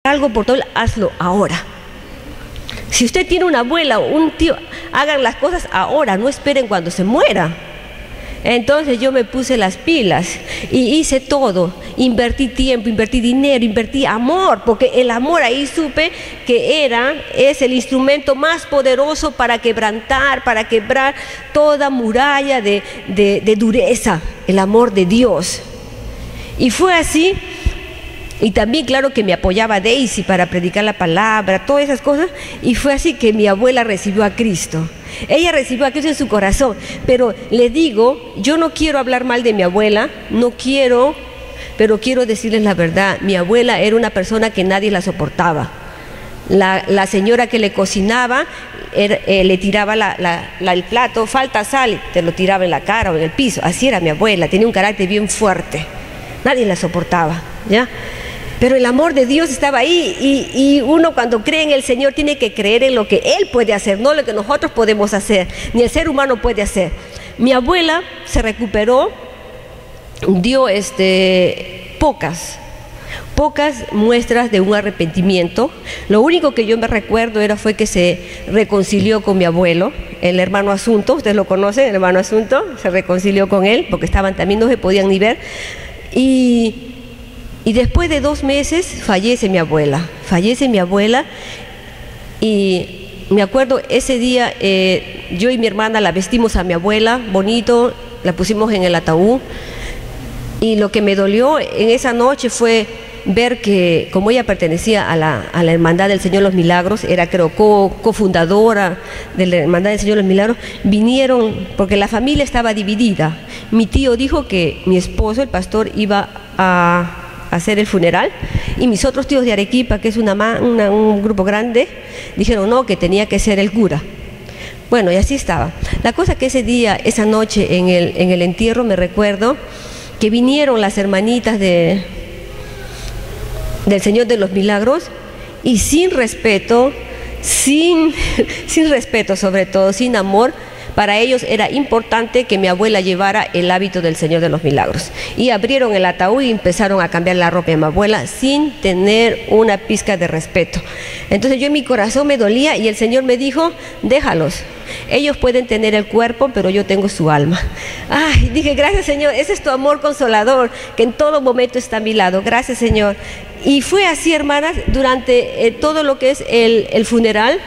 algo por todo, hazlo ahora. Si usted tiene una abuela o un tío, hagan las cosas ahora, no esperen cuando se muera. Entonces yo me puse las pilas y hice todo, invertí tiempo, invertí dinero, invertí amor, porque el amor ahí supe que es el instrumento más poderoso para quebrantar, para quebrar toda muralla de dureza, el amor de Dios. Y fue así. Y también claro que me apoyaba Daisy para predicar la palabra, todas esas cosas, y fue así que mi abuela recibió a Cristo. Ella recibió a Cristo en su corazón, pero le digo, yo no quiero hablar mal de mi abuela, no quiero, pero quiero decirles la verdad. Mi abuela era una persona que nadie la soportaba. La señora que le cocinaba, le tiraba el plato, falta sal, te lo tiraba en la cara o en el piso. Así era mi abuela, tenía un carácter bien fuerte, nadie la soportaba, ¿ya? Pero el amor de Dios estaba ahí y uno cuando cree en el Señor tiene que creer en lo que Él puede hacer, no lo que nosotros podemos hacer, ni el ser humano puede hacer. Mi abuela se recuperó, dio pocas muestras de un arrepentimiento. Lo único que yo me recuerdo fue que se reconcilió con mi abuelo, el hermano Asunto, ustedes lo conocen, el hermano Asunto, se reconcilió con él porque estaban también, no se podían ni ver. Y después de 2 meses fallece mi abuela y me acuerdo ese día yo y mi hermana la vestimos a mi abuela, bonito, la pusimos en el ataúd y lo que me dolió en esa noche fue ver que como ella pertenecía a la Hermandad del Señor de los Milagros, era creo cofundadora de la Hermandad del Señor de los Milagros, vinieron porque la familia estaba dividida. Mi tío dijo que mi esposo, el pastor, iba a hacer el funeral y mis otros tíos de Arequipa, que es un grupo grande, dijeron no, que tenía que ser el cura. Bueno, y así estaba. La cosa que ese día, esa noche en el entierro, me recuerdo que vinieron las hermanitas del Señor de los Milagros y sin respeto, sin respeto sobre todo, sin amor. Para ellos era importante que mi abuela llevara el hábito del Señor de los Milagros. Y abrieron el ataúd y empezaron a cambiar la ropa de mi abuela sin tener una pizca de respeto. Entonces yo en mi corazón me dolía y el Señor me dijo, déjalos. Ellos pueden tener el cuerpo, pero yo tengo su alma. Ay, dije, gracias Señor, ese es tu amor consolador, que en todo momento está a mi lado. Gracias Señor. Y fue así, hermanas, durante todo lo que es el funeral,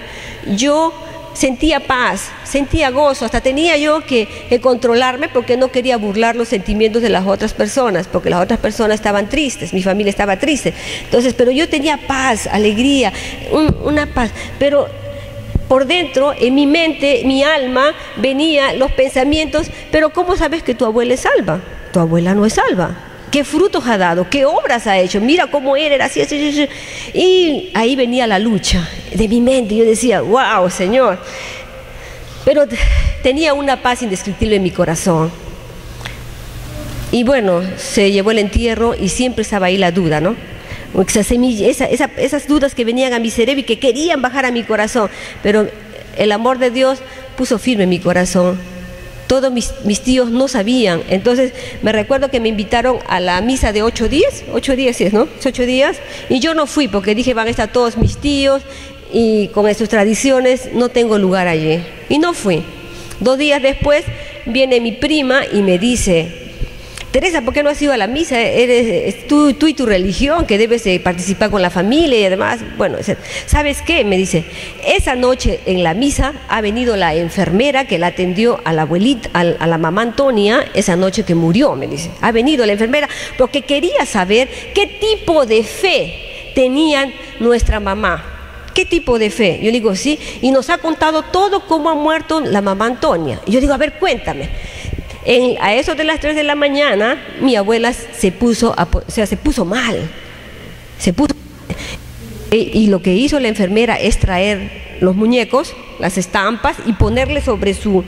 yo sentía paz, sentía gozo, hasta tenía yo que controlarme porque no quería burlar los sentimientos de las otras personas, porque las otras personas estaban tristes, mi familia estaba triste. Entonces, pero yo tenía paz, alegría, una paz, pero por dentro, en mi mente, mi alma, venían los pensamientos, pero ¿cómo sabes que tu abuela es salva? Tu abuela no es salva. ¿Qué frutos ha dado? ¿Qué obras ha hecho? Mira cómo era así, así, así. Y ahí venía la lucha de mi mente. Yo decía, wow, Señor. Pero tenía una paz indescriptible en mi corazón. Y bueno, se llevó el entierro y siempre estaba ahí la duda, ¿no? Esas dudas que venían a mi cerebro y que querían bajar a mi corazón. Pero el amor de Dios puso firme en mi corazón. Todos mis tíos no sabían. Entonces me recuerdo que me invitaron a la misa de 8 días, 8 días sí es, ¿no? 8 días, y yo no fui porque dije, van a estar todos mis tíos y con sus tradiciones no tengo lugar allí. Y no fui. 2 días después viene mi prima y me dice, Teresa, ¿por qué no has ido a la misa? Eres tú y tu religión, que debes participar con la familia y además, bueno, ¿sabes qué? Me dice, esa noche en la misa ha venido la enfermera que la atendió a la abuelita, a la mamá Antonia, esa noche que murió, me dice. Ha venido la enfermera porque quería saber qué tipo de fe tenían nuestra mamá. ¿Qué tipo de fe? Yo digo, sí, y nos ha contado todo cómo ha muerto la mamá Antonia. Y yo digo, a ver, cuéntame. A eso de las 3 de la mañana, mi abuela se puso mal. Y lo que hizo la enfermera es traer los muñecos, las estampas, y ponerle sobre su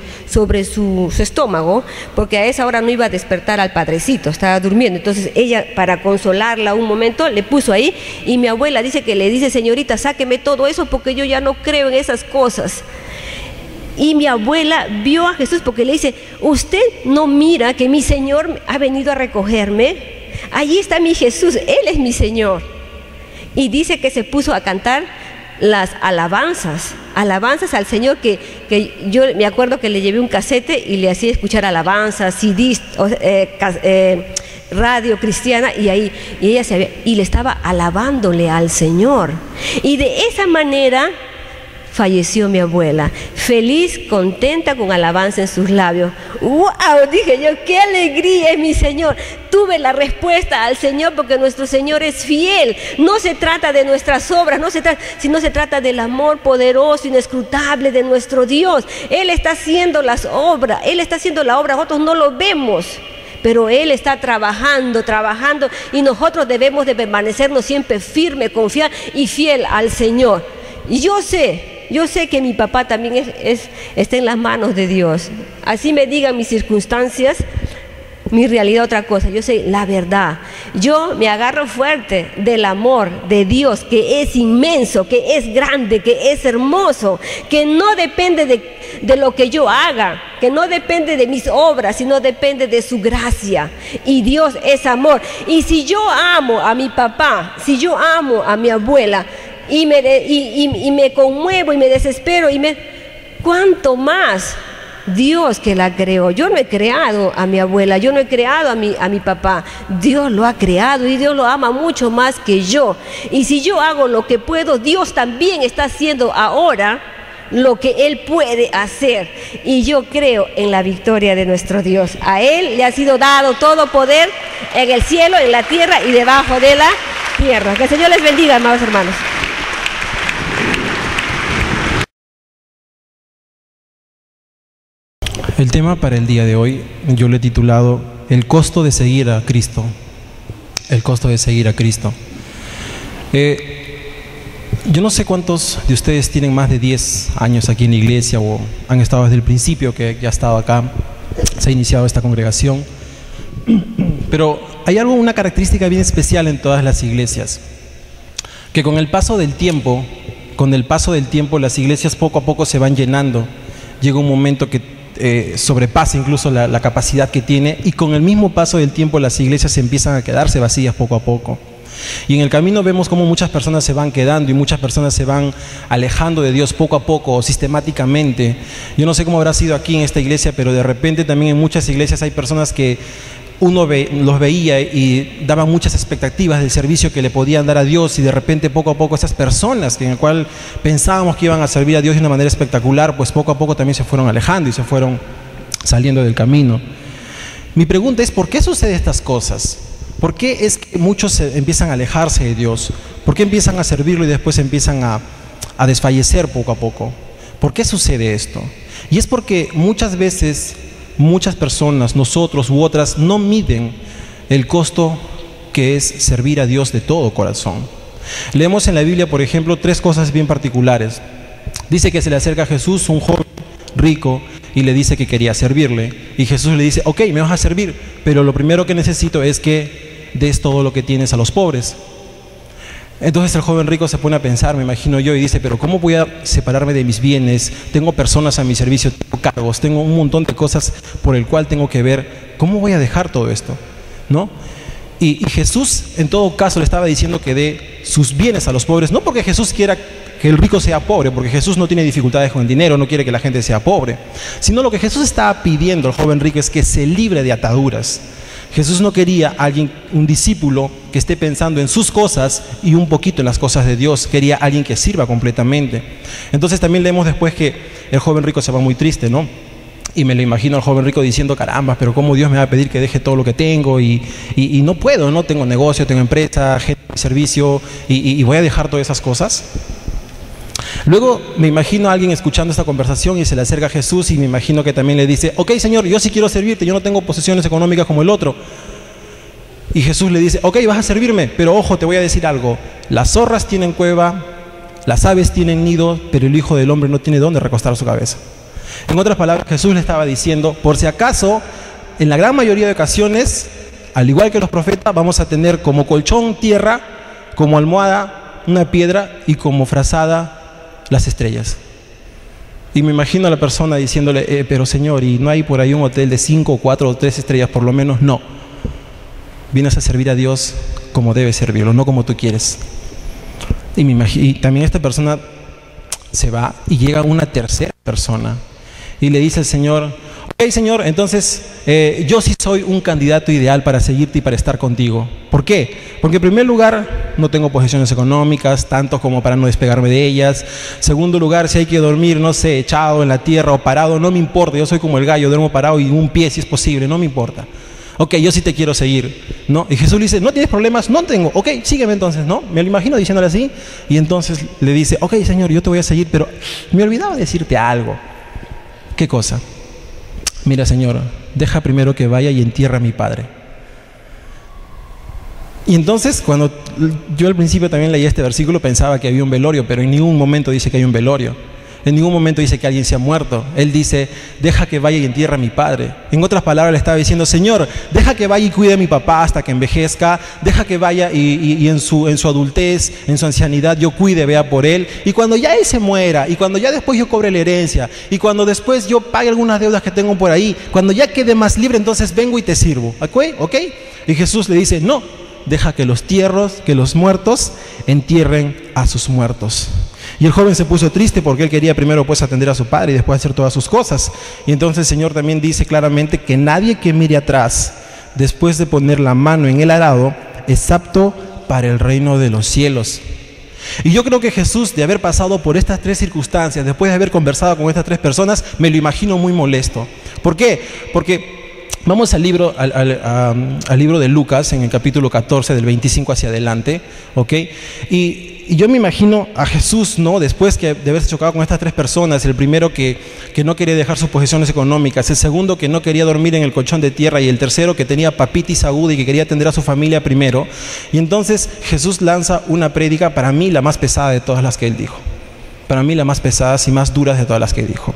estómago, porque a esa hora no iba a despertar al padrecito, estaba durmiendo. Entonces ella, para consolarla un momento, le puso ahí, y mi abuela dice que le dice, señorita, sáqueme todo eso porque yo ya no creo en esas cosas. Y mi abuela vio a Jesús porque le dice, usted no mira que mi Señor ha venido a recogerme, allí está mi Jesús, Él es mi Señor. Y dice que se puso a cantar las alabanzas al Señor, que yo me acuerdo que le llevé un casete y le hacía escuchar alabanzas, CDs, radio cristiana, y ella y le estaba alabándole al Señor. Y de esa manera falleció mi abuela, feliz, contenta, con alabanza en sus labios. ¡Wow! Dije yo, ¡qué alegría es mi Señor! Tuve la respuesta al Señor, porque nuestro Señor es fiel. No se trata de nuestras obras, sino se trata del amor poderoso, inescrutable de nuestro Dios. Él está haciendo las obras, Él está haciendo la obra, nosotros no lo vemos, pero Él está trabajando, y nosotros debemos de permanecernos siempre firmes, confiar y fiel al Señor. Y yo sé que mi papá también está en las manos de Dios. Así me digan mis circunstancias, mi realidad, otra cosa. Yo sé la verdad. Yo me agarro fuerte del amor de Dios, que es inmenso, que es grande, que es hermoso, que no depende de lo que yo haga, que no depende de mis obras, sino depende de su gracia. Y Dios es amor. Y si yo amo a mi papá, si yo amo a mi abuela, y me conmuevo y me desespero, ¿cuánto más Dios que la creó? Yo no he creado a mi abuela, yo no he creado a mi papá. Dios lo ha creado, y Dios lo ama mucho más que yo. Y si yo hago lo que puedo, Dios también está haciendo ahora lo que Él puede hacer. Y yo creo en la victoria de nuestro Dios. A Él le ha sido dado todo poder en el cielo, en la tierra y debajo de la tierra. Que el Señor les bendiga, amados hermanos. El tema para el día de hoy yo le he titulado El costo de seguir a Cristo. El costo de seguir a Cristo. Yo no sé cuántos de ustedes tienen más de 10 años aquí en la iglesia o han estado desde el principio, que ya ha estado acá, se ha iniciado esta congregación. Pero hay una característica bien especial en todas las iglesias, que con el paso del tiempo las iglesias poco a poco se van llenando. Llega un momento que sobrepasa incluso la capacidad que tiene, y con el mismo paso del tiempo las iglesias empiezan a quedarse vacías poco a poco. Y en el camino vemos cómo muchas personas se van quedando y muchas personas se van alejando de Dios poco a poco, sistemáticamente. Yo no sé cómo habrá sido aquí en esta iglesia, pero de repente también en muchas iglesias hay personas que uno los veía y daban muchas expectativas del servicio que le podían dar a Dios, y de repente poco a poco esas personas en el cual pensábamos que iban a servir a Dios de una manera espectacular, pues poco a poco también se fueron alejando y se fueron saliendo del camino. Mi pregunta es, ¿por qué suceden estas cosas? ¿Por qué es que muchos empiezan a alejarse de Dios? ¿Por qué empiezan a servirlo y después empiezan a desfallecer poco a poco? ¿Por qué sucede esto? Y es porque muchas veces muchas personas, nosotros u otras, no miden el costo que es servir a Dios de todo corazón. Leemos en la Biblia, por ejemplo, 3 cosas bien particulares. Dice que se le acerca a Jesús un joven rico y le dice que quería servirle. Y Jesús le dice, ok, me vas a servir, pero lo primero que necesito es que des todo lo que tienes a los pobres. Entonces el joven rico se pone a pensar, me imagino yo, y dice, pero ¿cómo voy a separarme de mis bienes? Tengo personas a mi servicio, tengo cargos, tengo un montón de cosas por el cual tengo que ver. ¿Cómo voy a dejar todo esto? ¿No? Y Jesús en todo caso le estaba diciendo que dé sus bienes a los pobres, no porque Jesús quiera que el rico sea pobre, porque Jesús no tiene dificultades con el dinero, no quiere que la gente sea pobre, sino lo que Jesús estaba pidiendo al joven rico es que se libre de ataduras. Jesús no quería un discípulo que esté pensando en sus cosas y un poquito en las cosas de Dios. Quería alguien que sirva completamente. Entonces también leemos después que el joven rico se va muy triste, ¿no? Y me lo imagino al joven rico diciendo, caramba, pero ¿cómo Dios me va a pedir que deje todo lo que tengo? Y no puedo, ¿no? Tengo negocio, tengo empresa, gente de servicio, y voy a dejar todas esas cosas. Luego me imagino a alguien escuchando esta conversación y se le acerca a Jesús y me imagino que también le dice, ok, Señor, yo sí quiero servirte, yo no tengo posesiones económicas como el otro. Y Jesús le dice, ok, vas a servirme, pero ojo, te voy a decir algo. Las zorras tienen cueva, las aves tienen nido, pero el Hijo del Hombre no tiene dónde recostar su cabeza. En otras palabras, Jesús le estaba diciendo, por si acaso, en la gran mayoría de ocasiones, al igual que los profetas, vamos a tener como colchón tierra, como almohada una piedra y como frazada las estrellas. Y me imagino a la persona diciéndole, pero Señor, ¿y no hay por ahí un hotel de 5, 4 o 3 estrellas por lo menos? No. Vienes a servir a Dios como debes servirlo, no como tú quieres. Y también esta persona se va y llega una tercera persona y le dice al Señor: ok, Señor, entonces yo sí soy un candidato ideal para seguirte y para estar contigo. ¿Por qué? Porque en primer lugar no tengo posesiones económicas, tanto como para no despegarme de ellas. Segundo lugar, si hay que dormir, no sé, echado en la tierra o parado, no me importa. Yo soy como el gallo, duermo parado y un pie si es posible, no me importa. Ok, yo sí te quiero seguir, ¿no? Y Jesús le dice: ¿no tienes problemas? No tengo. Ok, sígueme entonces, ¿no? Me lo imagino diciéndole así. Y entonces le dice: ok, Señor, yo te voy a seguir, pero me olvidaba decirte algo. ¿Qué cosa? Mira, Señor, deja primero que vaya y entierre a mi padre. Y entonces, cuando yo al principio también leía este versículo, pensaba que había un velorio, pero en ningún momento dice que hay un velorio. En ningún momento dice que alguien se ha muerto. Él dice: deja que vaya y entierre a mi padre. En otras palabras, le estaba diciendo: Señor, deja que vaya y cuide a mi papá hasta que envejezca. Deja que vaya y en su adultez, en su ancianidad, yo cuide, vea por él. Y cuando ya él se muera, y cuando ya después yo cobre la herencia, y cuando después yo pague algunas deudas que tengo por ahí, cuando ya quede más libre, entonces vengo y te sirvo. ¿Ok? Y Jesús le dice: no, deja que los muertos entierren a sus muertos. Y el joven se puso triste porque él quería primero pues atender a su padre y después hacer todas sus cosas. Y entonces el Señor también dice claramente que nadie que mire atrás después de poner la mano en el arado es apto para el reino de los cielos. Y yo creo que Jesús, de haber pasado por estas tres circunstancias, después de haber conversado con estas tres personas, me lo imagino muy molesto. ¿Por qué? Porque vamos al libro de Lucas, en el capítulo 14, del 25 hacia adelante, ¿ok? Y yo me imagino a Jesús, ¿no? Después de haberse chocado con estas tres personas: el primero que no quería dejar sus posesiones económicas, el segundo que no quería dormir en el colchón de tierra, y el tercero que tenía papitis aguda y que quería atender a su familia primero. Y entonces Jesús lanza una prédica, para mí la más pesada de todas las que él dijo. Para mí la más pesada y más duras de todas las que dijo.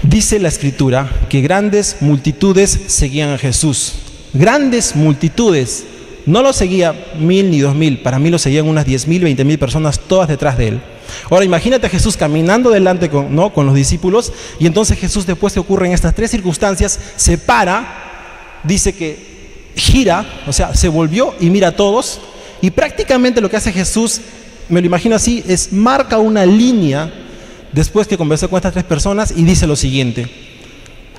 Dice la Escritura que grandes multitudes seguían a Jesús. Grandes multitudes. No lo seguía 1000 ni 2000, para mí lo seguían unas 10,000, 20,000 personas, todas detrás de él. Ahora imagínate a Jesús caminando delante con los discípulos, y entonces Jesús, después que ocurren estas tres circunstancias, se para, dice que gira, o sea, se volvió y mira a todos, y prácticamente lo que hace Jesús, me lo imagino así, es marca una línea después que conversó con estas tres personas y dice lo siguiente.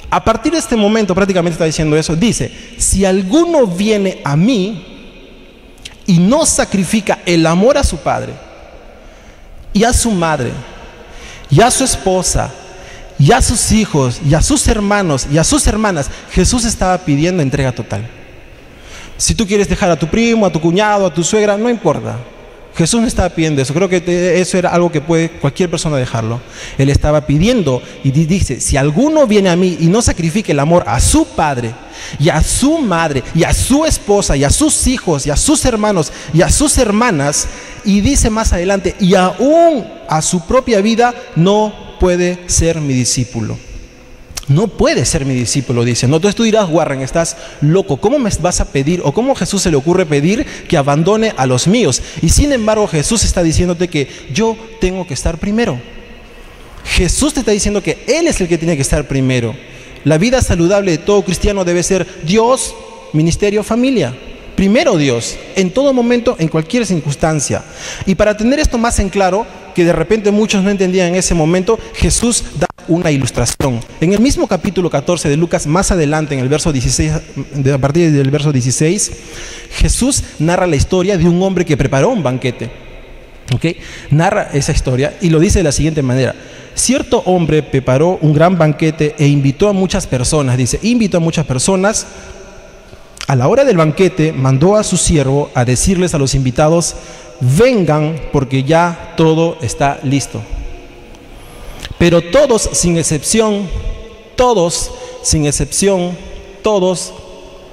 A partir de este momento, prácticamente está diciendo eso, dice: si alguno viene a mí y no sacrifica el amor a su padre y a su madre y a su esposa y a sus hijos y a sus hermanos y a sus hermanas, Jesús estaba pidiendo entrega total. Si tú quieres dejar a tu primo, a tu cuñado, a tu suegra, no importa. Jesús no estaba pidiendo eso. Creo que eso era algo que puede cualquier persona dejarlo. Él estaba pidiendo y dice: si alguno viene a mí y no sacrifique el amor a su padre y a su madre y a su esposa y a sus hijos y a sus hermanos y a sus hermanas, y dice más adelante: y aún a su propia vida, no puede ser mi discípulo. No puede ser mi discípulo, dice. No, entonces tú dirás: Warren, estás loco. ¿Cómo me vas a pedir, o cómo a Jesús se le ocurre pedir que abandone a los míos? Y sin embargo Jesús está diciéndote que yo tengo que estar primero. Jesús te está diciendo que Él es el que tiene que estar primero. La vida saludable de todo cristiano debe ser Dios, ministerio, familia. Primero Dios, en todo momento, en cualquier circunstancia. Y para tener esto más en claro, que de repente muchos no entendían en ese momento, Jesús da una ilustración. En el mismo capítulo 14 de Lucas, más adelante, en el verso 16, a partir del verso 16, Jesús narra la historia de un hombre que preparó un banquete. ¿Okay? Narra esa historia y lo dice de la siguiente manera: cierto hombre preparó un gran banquete e invitó a muchas personas. Dice: invitó a muchas personas. A la hora del banquete mandó a su siervo a decirles a los invitados: vengan, porque ya todo está listo. Pero todos sin excepción,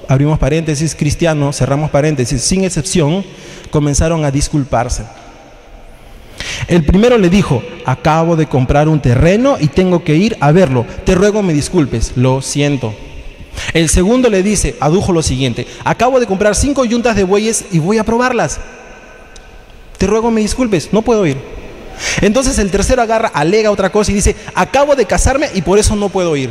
abrimos paréntesis, cristianos, cerramos paréntesis, sin excepción, comenzaron a disculparse. El primero le dijo: acabo de comprar un terreno y tengo que ir a verlo, te ruego me disculpes. Lo siento. El segundo le dice, adujo lo siguiente: acabo de comprar 5 yuntas de bueyes y voy a probarlas, te ruego me disculpes, no puedo ir. Entonces el tercero alega otra cosa y dice: acabo de casarme y por eso no puedo ir.